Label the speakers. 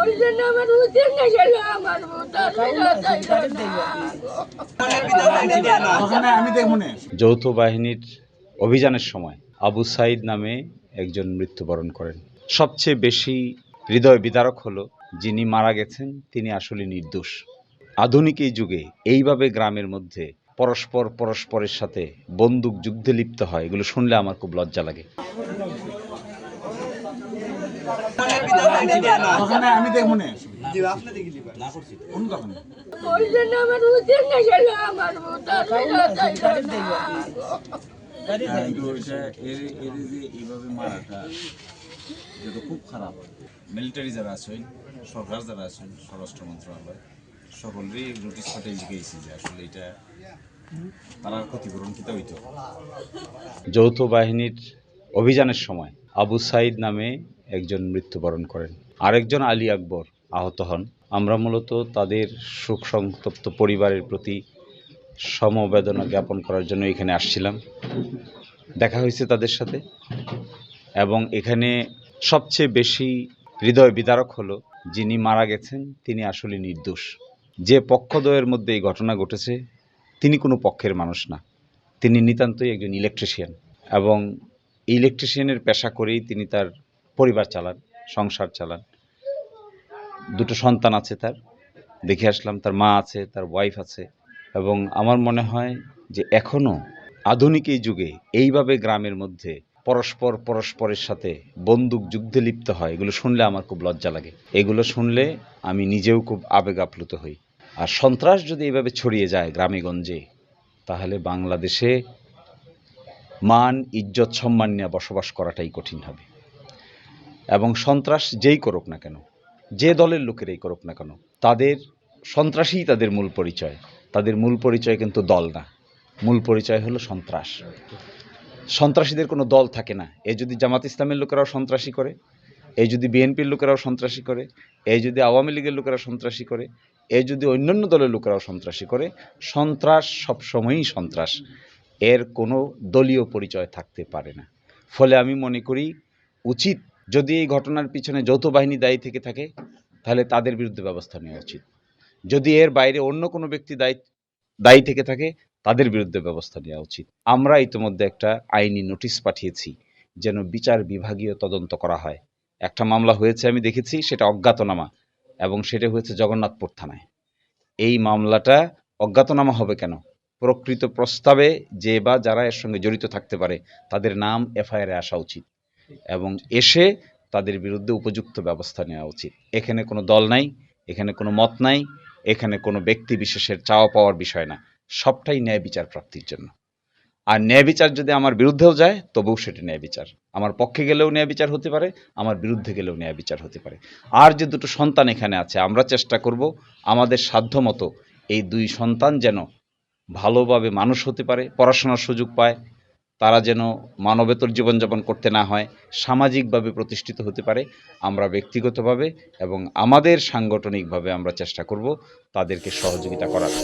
Speaker 1: ওই জন্য আমার উচিত না গেল আমার
Speaker 2: যৌথ বাহিনীর অভিযানের সময় আবু সাইদ নামে একজন মৃত্যুবরণ করেন। সবচেয়ে বেশি হৃদয় বিদারক হলো যিনি মারা গেছেন তিনি আসলে নির্দোষ। আধুনিক এই যুগে এইভাবে গ্রামের মধ্যে পরস্পরের সাথে বন্দুক যুদ্ধে লিপ্ত হয়, এগুলো শুনলে আমার খুব লজ্জা লাগে।
Speaker 3: আমি দেখবো না
Speaker 1: ওই জন্য আমার উচিত না গেল আমার
Speaker 3: এইভাবে মারাটা যেটা খুব খারাপ। মিলিটারি যারা আছেন, সরকার যারা আছেন, স্বরাষ্ট্র মন্ত্রণালয় সকলেরই নোটিশ পাঠিয়ে জিজ্ঞেস যে আসলে এটা তারা ক্ষতিপূরণ কিতা হইতো।
Speaker 2: যৌথ বাহিনীর অভিযানের সময় আবু সাইদ নামে একজন মৃত্যুবরণ করেন, আরেকজন আলী আকবর আহত হন। আমরা মূলত তাদের শোক সন্তপ্ত পরিবারের প্রতি সমবেদনা জ্ঞাপন করার জন্য এখানে আসছিলাম। দেখা হয়েছে তাদের সাথে, এবং এখানে সবচেয়ে বেশি হৃদয় বিদারক হলো যিনি মারা গেছেন তিনি আসলে নির্দোষ। যে পক্ষদ্বয়ের মধ্যে এই ঘটনা ঘটেছে তিনি কোনো পক্ষের মানুষ না, তিনি নিতান্তই একজন ইলেকট্রিশিয়ান, এবং ইলেকট্রিশিয়ানের পেশা করেই তিনি তার পরিবার চালান, সংসার চালান। দুটো সন্তান আছে তার, দেখে আসলাম তার মা আছে, তার ওয়াইফ আছে। এবং আমার মনে হয় যে এখনও আধুনিক এই যুগে এইভাবে গ্রামের মধ্যে পরস্পরের সাথে বন্দুক যুদ্ধে লিপ্ত হয়, এগুলো শুনলে আমার খুব লজ্জা লাগে। এগুলো শুনলে আমি নিজেও খুব আবেগ আপ্লুত হই। আর সন্ত্রাস যদি এইভাবে ছড়িয়ে যায় গ্রামে গঞ্জে, তাহলে বাংলাদেশে মান ইজ্জত সম্মান নিয়ে বসবাস করাটাই কঠিন হবে। এবং সন্ত্রাস যেই করুক না কেন, যে দলের লোকেরাই করুক না কেন, তাদের সন্ত্রাসী তাদের মূল পরিচয়। তাদের মূল পরিচয় কিন্তু দল না, মূল পরিচয় হলো সন্ত্রাস। সন্ত্রাসীদের কোনো দল থাকে না। এই যদি জামাত ইসলামের লোকেরাও সন্ত্রাসী করে, এই যদি বিএনপির লোকেরাও সন্ত্রাসী করে, এই যদি আওয়ামী লীগের লোকেরা সন্ত্রাসী করে, এই যদি অন্যান্য দলের লোকেরাও সন্ত্রাসী করে, সন্ত্রাস সবসময়ই সন্ত্রাস, এর কোনো দলীয় পরিচয় থাকতে পারে না। ফলে আমি মনে করি উচিত, যদি এই ঘটনার পিছনে যৌথ বাহিনী দায়ী থেকে থাকে তাহলে তাদের বিরুদ্ধে ব্যবস্থা নেওয়া উচিত। যদি এর বাইরে অন্য কোনো ব্যক্তি দায়ী থেকে থাকে তাদের বিরুদ্ধে ব্যবস্থা নেওয়া উচিত। আমরা ইতিমধ্যে একটা আইনি নোটিশ পাঠিয়েছি যেন বিচার বিভাগীয় তদন্ত করা হয়। একটা মামলা হয়েছে আমি দেখেছি, সেটা অজ্ঞাতনামা, এবং সেটা হয়েছে জগন্নাথপুর থানায়। এই মামলাটা অজ্ঞাতনামা হবে কেন? প্রকৃত প্রস্তাবে যে বা যারা এর সঙ্গে জড়িত থাকতে পারে তাদের নাম এফআইআরে আসা উচিত, এবং এসে তাদের বিরুদ্ধে উপযুক্ত ব্যবস্থা নেওয়া উচিত। এখানে কোনো দল নাই, এখানে কোনো মত নাই, এখানে কোনো ব্যক্তি বিশেষের চাওয়া পাওয়ার বিষয় না, সবটাই ন্যায় বিচার প্রাপ্তির জন্য। আর ন্যায় বিচার যদি আমার বিরুদ্ধেও যায় তবুও সেটা ন্যায় বিচার। আমার পক্ষে গেলেও ন্যায় বিচার হতে পারে, আমার বিরুদ্ধে গেলেও ন্যায় বিচার হতে পারে। আর যে দুটো সন্তান এখানে আছে, আমরা চেষ্টা করব আমাদের সাধ্যমতো এই দুই সন্তান যেন ভালোভাবে মানুষ হতে পারে, পড়াশোনার সুযোগ পায়, তারা যেন মানবেতর জীবনযাপন করতে না হয়, সামাজিকভাবে প্রতিষ্ঠিত হতে পারে। আমরা ব্যক্তিগতভাবে এবং আমাদের সাংগঠনিকভাবে আমরা চেষ্টা করব তাদেরকে সহযোগিতা করার।